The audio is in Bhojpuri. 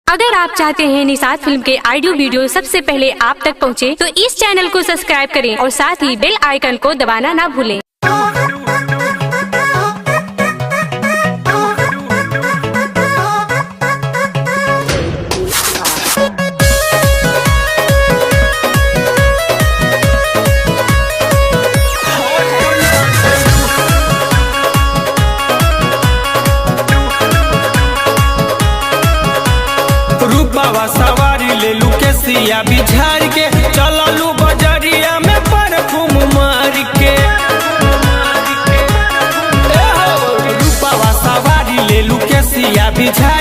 अगर आप चाहते हैं निषाद फिल्म के ऑडियो वीडियो सबसे पहले आप तक पहुंचे, तो इस चैनल को सब्सक्राइब करें और साथ ही बेल आइकन को दबाना ना भूलें। रूपावा सवारी ले लू के सिया बिझार के चललू बजरिया में परफ्यूम मार के। रूपावा सवारी ले लू के सिया बिझार